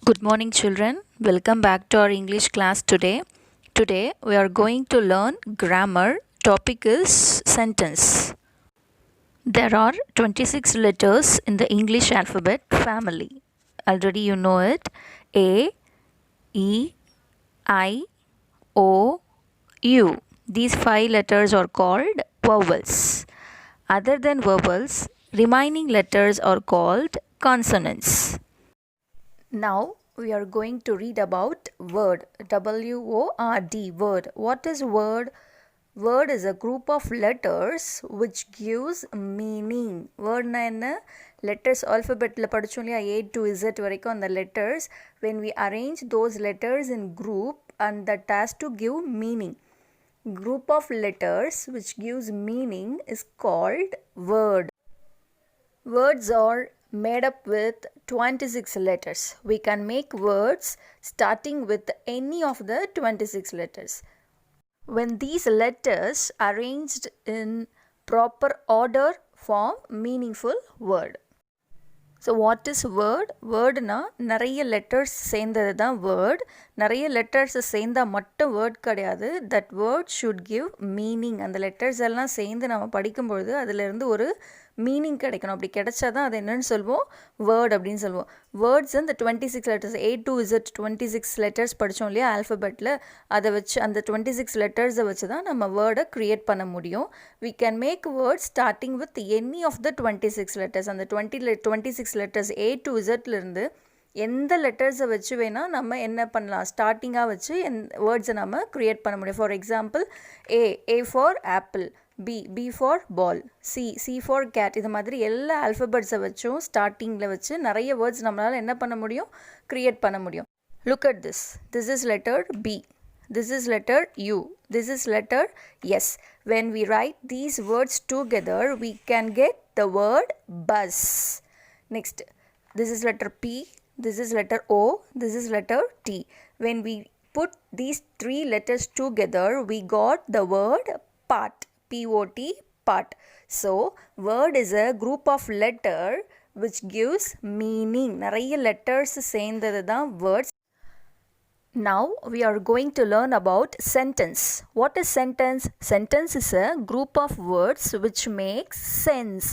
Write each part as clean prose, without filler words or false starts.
Good morning, children. Welcome back to our English class today. Today, we are going to learn grammar. Topic is sentence. There are 26 letters in the English alphabet family. Already you know it. A, E, I, O, U. These 5 letters are called vowels. Other than vowels, remaining letters are called consonants. Now we are going to read about word. W-O-R-D, word. What is word? Word is a group of letters which gives meaning. Word na enna? Letters alphabet la படிச்சோம் இல்லையா A to Z வரைக்கும் அந்த letters. When we arrange those letters in group and that has to give meaning. Group of letters which gives meaning is called word. Words are made up with 26 letters. We can make words starting with any of the 26 letters. When these letters arranged in proper order form meaningful word. So what is word? Word na நிறைய letters சேர்ந்தது தான் word. நிறைய letters சேர்ந்தா மட்டும் word கிடையாது. That word should give meaning. அந்த letters எல்லாம் சேர்ந்து நம்ம படிக்கும்பொழுது அதிலிருந்து ஒரு மீனிங் கிடைக்கணும். அப்படி கிடைச்சாதான் அது என்னன்னு சொல்வோம் வேர்ட் அப்படின்னு சொல்லுவோம். வேர்ட்ஸ் இந்த 26 letters A to Z 26 letters படித்தோம் இல்லையா ஆல்ஃபபெட்டில், அதை வச்சு அந்த 26 லெட்டர்ஸை வச்சு தான் நம்ம வேர்டை க்ரியேட் பண்ண முடியும். We can make words starting with any of the 26 letters. அந்த 26 letters A to Zலேருந்து எந்த லெட்டர்ஸை வச்சு வேணால் நம்ம என்ன பண்ணலாம், ஸ்டார்டிங்காக வச்சு வேர்ட்ஸை நம்ம க்ரியேட் பண்ண முடியும். For example A for apple, B for ball, C for cat. இது மாதிரி எல்லா ஆல்ஃபபெட்ஸை வச்சும் ஸ்டார்டிங்கில் வச்சு நிறைய வேர்ட்ஸ் நம்மளால் என்ன பண்ண முடியும், க்ரியேட் பண்ண முடியும். Look at this. This is letter B. This is letter U. This is letter S. When we write these words together, we can get the word bus. Next, this is letter P. This is letter O. This is letter T. When we put these 3 letters together, we got the word part. P-O-T, part. So, word is a group of letter which gives meaning. நிறைய letters சேர்ந்தது தான் words. Now, we are going to learn about sentence. What is sentence? Sentence is a group of words which makes sense.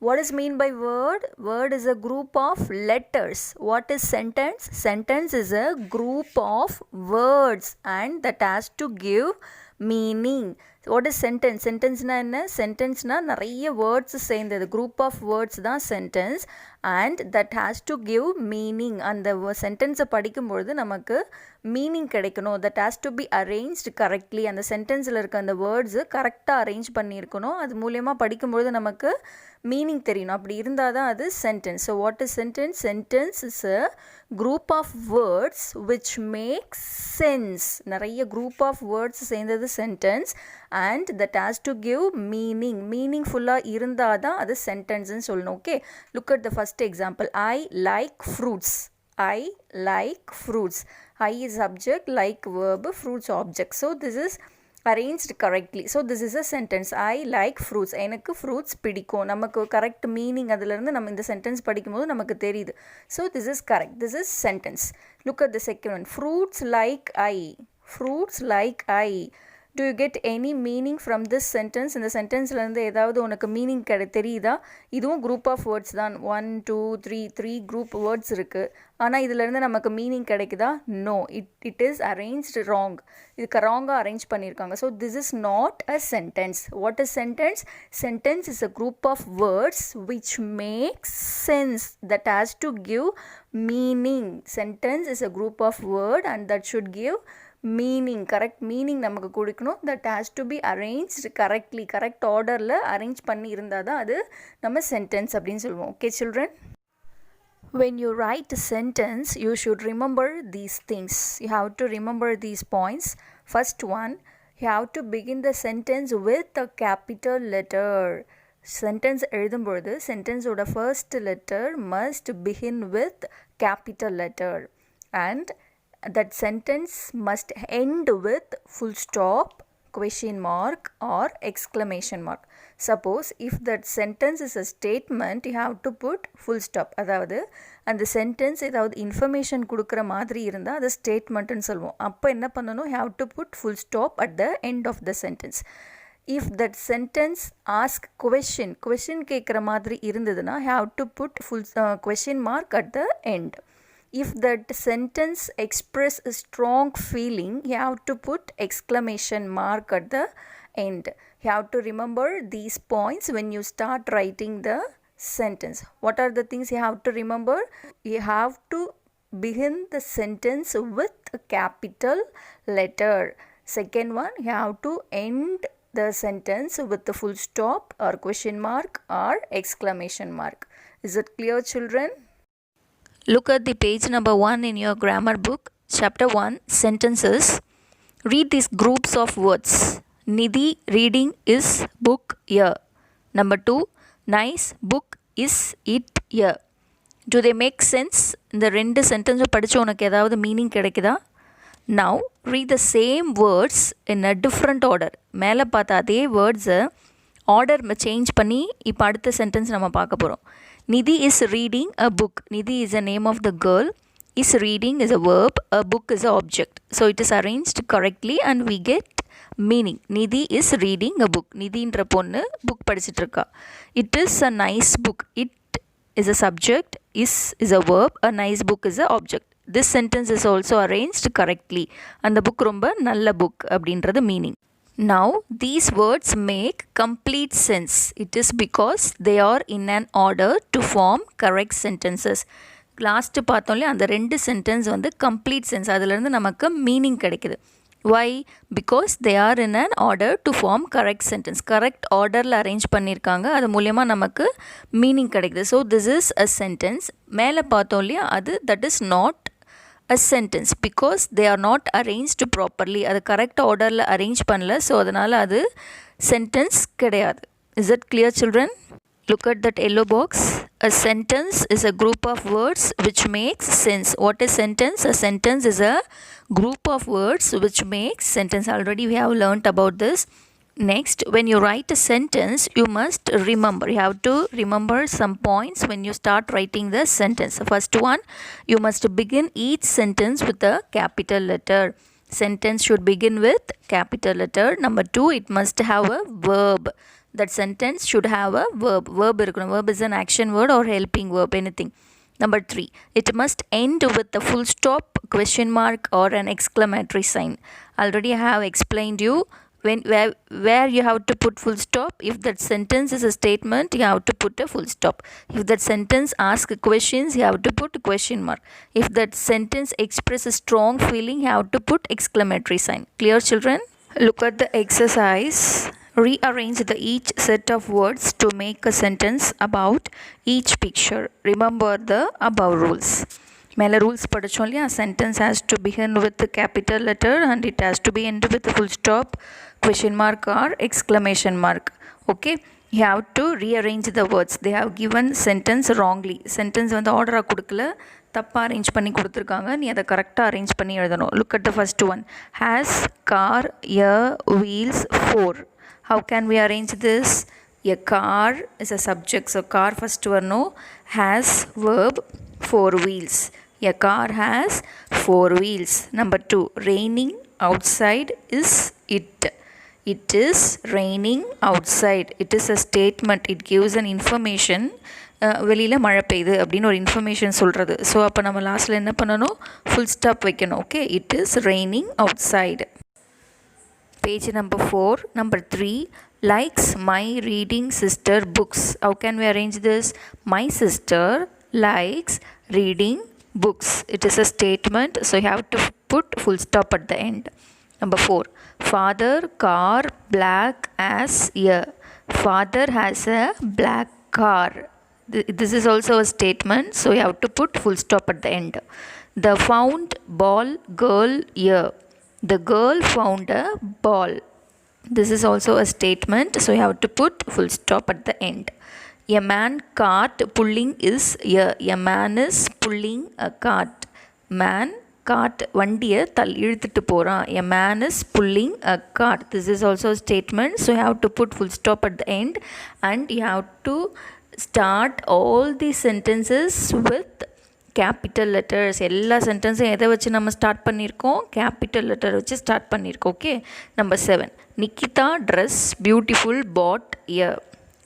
What is mean by word? Word is a group of letters. What is sentence? Sentence is a group of words and that has to give meaning. What is sentence? Sentence na enna? Sentence na நிறைய words சேர்ந்தது group of words தான் sentence and that has to give meaning. அந்த sentence படிக்கும்பொழுது நமக்கு meaning கிடைக்கணும். that has to be arranged correctly. அந்த சென்டென்ஸில் இருக்க அந்த வேர்ட்ஸு கரெக்டாக அரேஞ்ச் பண்ணியிருக்கணும். அது மூலியமாக படிக்கும்பொழுது நமக்கு மீனிங் தெரியணும். அப்படி இருந்தால் தான் அது sentence. So what is sentence? Sentence is a group of words which makes sense. நிறைய group of words சேர்ந்தது sentence and that has to give meaning. மீனிங்ஃபுல்லாக இருந்தால் தான் அது சென்டென்ஸ்ன்னு சொல்லணும். Okay, look at the first example. I like fruits. I like fruits. I is subject, like verb, fruits object. So this is arranged correctly. So this is a sentence. I like fruits. எனக்கு fruits பிடிக்கும். நமக்கு correct meaning அதிலிருந்து நம்ம இந்த sentence படிக்கும்போது நமக்கு தெரியுது. So this is correct. This is sentence. Look at the second one. Fruits like I. Fruits like I. Do you get any meaning from this sentence? இந்த சென்டென்ஸ்லேருந்து ஏதாவது உனக்கு மீனிங் தெரியுதா? இதுவும் குரூப் ஆஃப் வேர்ட்ஸ் தான். 1 2 3 group words இருக்குது. ஆனால் இதிலேருந்து நமக்கு மீனிங் கிடைக்குதா? No, it is arranged wrong. இதுக்கு ராங்காக அரேஞ்ச் பண்ணியிருக்காங்க. So this is not a sentence. What is sentence? Sentence is a group of words which makes sense that has to give meaning. Sentence is a group of word and that should give meaning. Correct meaning நமக்கு கொடுக்கணும். That has to B arranged correctly. Correct ஆர்டரில் arrange பண்ணி இருந்தால் தான் அது நம்ம sentence அப்படின்னு சொல்லுவோம். Okay children, when you write a sentence you should remember these things. You have to remember these points. First one, you have to begin the sentence with a capital letter. Sentence எழுதும்பொழுது சென்டென்ஸோட first letter must begin with capital letter and that sentence must end with full stop, question mark or exclamation mark. Suppose if that sentence is a statement, you have to put full stop. அதாவது அந்த sentence ஏதாவது information கொடுக்குற மாதிரி இருந்தால் அது statementன்னு சொல்லுவோம். அப்போ என்ன பண்ணணும்? You have to put full stop at the end of the sentence. If that sentence ask question கேட்குற மாதிரி இருந்ததுன்னா you have to put full question mark at the end. If that sentence express a strong feeling, you have to put exclamation mark at the end. You have to remember these points when you start writing the sentence. What are the things you have to remember? You have to begin the sentence with a capital letter. Second one, you have to end the sentence with the full stop or question mark or exclamation mark. Is it clear, children? Look at the page number 1 in your grammar book, chapter 1, sentences. Read these groups of words. Nidhi reading is book here. Number 2, nice book is it here. Do they make sense? இந்த ரெண்டு சென்டென்ஸும் படித்து உனக்கு ஏதாவது meaning கிடைக்குதா? Now read the same words in a different order. மேலே பார்த்த அதே வேர்ட்ஸை order change பண்ணி இப்போ அடுத்த சென்டென்ஸ் நம்ம பார்க்க போகிறோம். Nidhi is reading a book. Nidhi is the name of the girl. Is reading is a verb. A book is an object. So it is arranged correctly and we get meaning. Nidhi is reading a book. Nidhiன்ற பொண்ணு book படிச்சிட்டு இருக்கா. It is a nice book. It is a subject. Is a verb. A nice book is an object. This sentence is also arranged correctly. அந்த book ரொம்ப நல்ல book அப்படின்றது meaning. Now these words make complete sense. It is because they are in an order to form correct sentences. Last பார்த்தோம்ல அந்த ரெண்டு sentence வந்து complete sense, அதுலேருந்து நமக்கு மீனிங் கிடைக்குது. Why? Because they are in an order to form correct sentence. Correct ஆர்டரில் arrange பண்ணியிருக்காங்க, அது மூலயமா நமக்கு மீனிங் கிடைக்குது. So this is a sentence. மேலே பார்த்தோம் இல்லையா, அது that is not a sentence because they are not arranged properly. அது கரெக்ட் ஆர்டரில் அரேஞ்ச் பண்ணல, ஸோ அதனால் அது சென்டென்ஸ் கிடையாது. Is it clear, children? Look at that yellow box. A sentence is a group of words which makes sense. What is sentence? A sentence is a group of words which makes sentence. Already we have learnt about this. Next, when you write a sentence, you must remember. You have to remember some points when you start writing the sentence. The first one, you must begin each sentence with a capital letter. Sentence should begin with capital letter. Number 2, it must have a verb. That sentence should have a verb. Verb irukkum. Verb is an action word or helping verb, anything. Number 3, it must end with a full stop, question mark or an exclamatory sign. Already I have explained you where you have to put full stop. If that sentence is a statement, you have to put a full stop. If that sentence asks questions, you have to put a question mark. If that sentence expresses strong feeling, you have to put exclamatory sign. Clear, children? Look at the exercise. Rearrange each set of words to make a sentence about each picture. Remember the above rules. மேலே rules படித்தோம் இல்லையா, sentence has to begin with capital letter and it has to be end with full stop, question mark or exclamation mark. Okay, you have to rearrange the words. They have given sentence wrongly. Sentence வந்து ஆர்டராக கொடுக்கல, தப்பாக arrange பண்ணி கொடுத்துருக்காங்க. நீ அதை கரெக்டாக arrange பண்ணி எழுதணும். Look at the first one. Has car a wheels 4. How can we arrange this? A car is a subject, so car first வரணும். Has verb 4 wheels. A car has 4 wheels. Number 2, raining outside is it. It is raining outside. It is a statement. It gives an information. வெளியில் மழை பெய்யுது அப்படின்னு ஒரு information சொல்கிறது. So அப்போ நம்ம லாஸ்ட்டில் என்ன பண்ணணும்? ஃபுல் ஸ்டாப் வைக்கணும். Okay, it is raining out side. Page number 4. Number 3, likes my reading sister books. How can we arrange this? My sister likes reading books. It is a statement, so you have to put full stop at the end. Number 4, father car black as a. Father has a black car. This is also a statement, so you have to put full stop at the end. The found ball girl here. The girl found a ball. This is also a statement, so you have to put full stop at the end. A man cart pulling is here. A man is pulling a cart. Man cart வண்டியை இழுத்துட்டு போகிறான். A man is pulling a cart. This is also a statement. So you have to put full stop at the end and you have to start all these sentences with capital letters. எல்லா சென்டென்ஸும் எதை வச்சு நம்ம start பண்ணியிருக்கோம்? Capital letter வச்சு start பண்ணியிருக்கோம். Okay. Number 7. Nikita dress beautiful bought a.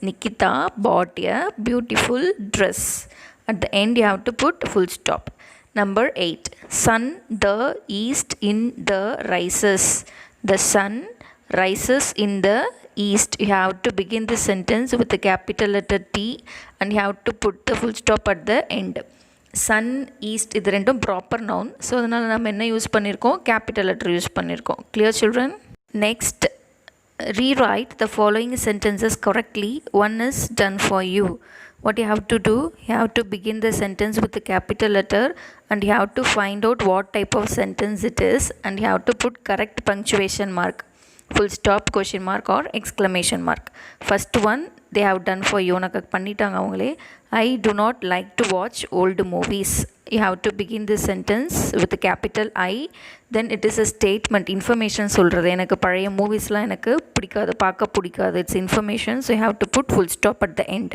Nikita bought a beautiful dress. At the end you have to put full stop. Number 8. Sun the east in the rises. The sun rises in the east. You have to begin the sentence with the capital letter T and you have to put the full stop at the end. Sun, east இது ரெண்டும் proper noun. So அதனால் நம்ம என்ன use பண்ணியிருக்கோம்? Capital letter use பண்ணியிருக்கோம். Clear children? Next, rewrite the following sentences correctly. One is done for you. What you have to do? You have to begin the sentence with the capital letter and you have to find out what type of sentence it is and you have to put correct punctuation mark, full stop, question mark or exclamation mark. First one they have done for you. உனக்கு பண்ணிட்டாங்க அவங்களே. I do not like to watch old movies. You have to begin this sentence with the capital I. Then it is a statement, information சொல்கிறது. எனக்கு பழைய மூவிஸ்லாம் எனக்கு பிடிக்காது, பார்க்க பிடிக்காது. It's information. So you have to put full stop at the end.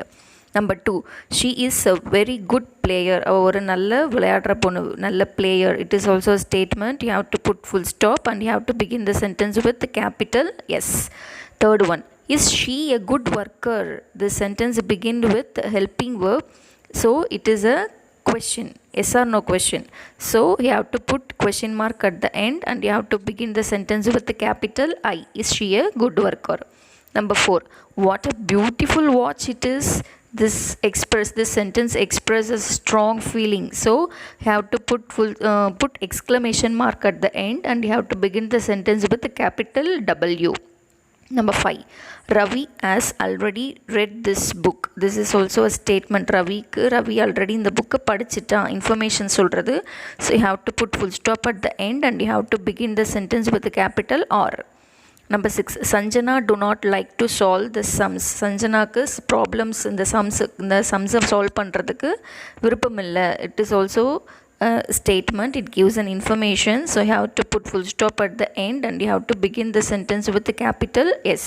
Number 2. She is a very good player. ஒரு நல்ல விளையாடுற பொண்ணு, நல்ல player. It is also a statement. You have to put full stop and you have to begin the sentence with the capital S. Third one. Is she a good worker? The sentence begin with helping verb. So it is a question. Yes or no question. So you have to put question mark at the end and you have to begin the sentence with the capital I. Is she a good worker? Number 4. What a beautiful watch it is. This sentence expresses strong feeling. So you have to put exclamation mark at the end and you have to begin the sentence with the capital W. Number 5. Ravi has already read this book. This is also a statement. Ravi already in the book படிச்சிட்டான், information சொல்கிறது. So you have to put full stop at the end and you have to begin the sentence with the capital R. Number 6. Sanjana do not like to solve the sums. Sanjanaக்கு problems இந்த sums solve பண்ணுறதுக்கு விருப்பம் இல்லை. It is also a statement. It gives an information. So you have to put full stop at the end and you have to begin the sentence with the capital S.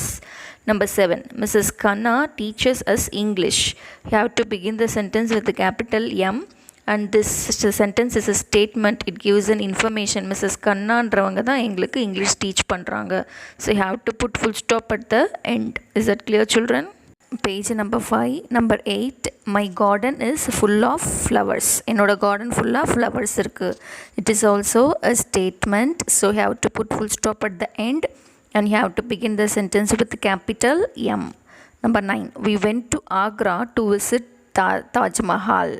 Number 7. Mrs. Khanna teaches us English. You have to begin the sentence with the capital M and this sentence is a statement. It gives an information. Mrs. Khannaன்றவங்க தான் எங்களுக்கு English teach பண்ணுறாங்க. So you have to put full stop at the end. Is that clear children? Page number 5. Number 8. My garden is full of flowers. என்னோட garden full of flowers இருக்குது. It is also a statement. So you have to put full stop at the end and you have to begin the sentence with the capital M. Number 9. We went to Agra to visit Taj Mahal.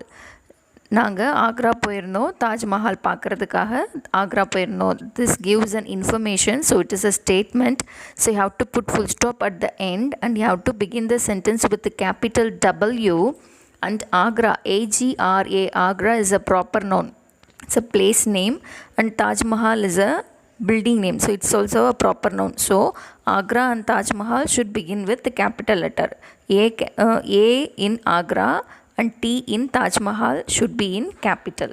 நாங்கள் ஆக்ரா போயிருந்தோம், தாஜ்மஹால் பார்க்குறதுக்காக ஆக்ரா போயிருந்தோம். This gives an information. So it is a statement. So you have to put full stop at the end and you have to begin the sentence with the capital W and Agra, A-G-R-A, Agra is a proper noun. It's a place name and Taj Mahal is a building name. So it's also a proper noun. So Agra and Taj Mahal should begin with the capital letter. A in Agra and T in Taj Mahal should be in capital.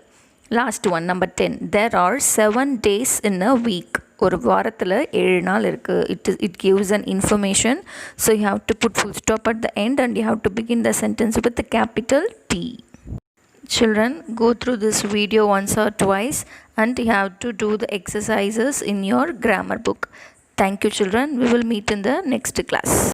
Last one, number 10. There are 7 days in a week. ஒரு வாரத்தில் 7 நாள் இருக்குது. It gives an information. So you have to put full stop at the end and you have to begin the sentence with the capital T. Children, go through this video once or twice and you have to do the exercises in your grammar book. Thank you children. We will meet in the next class.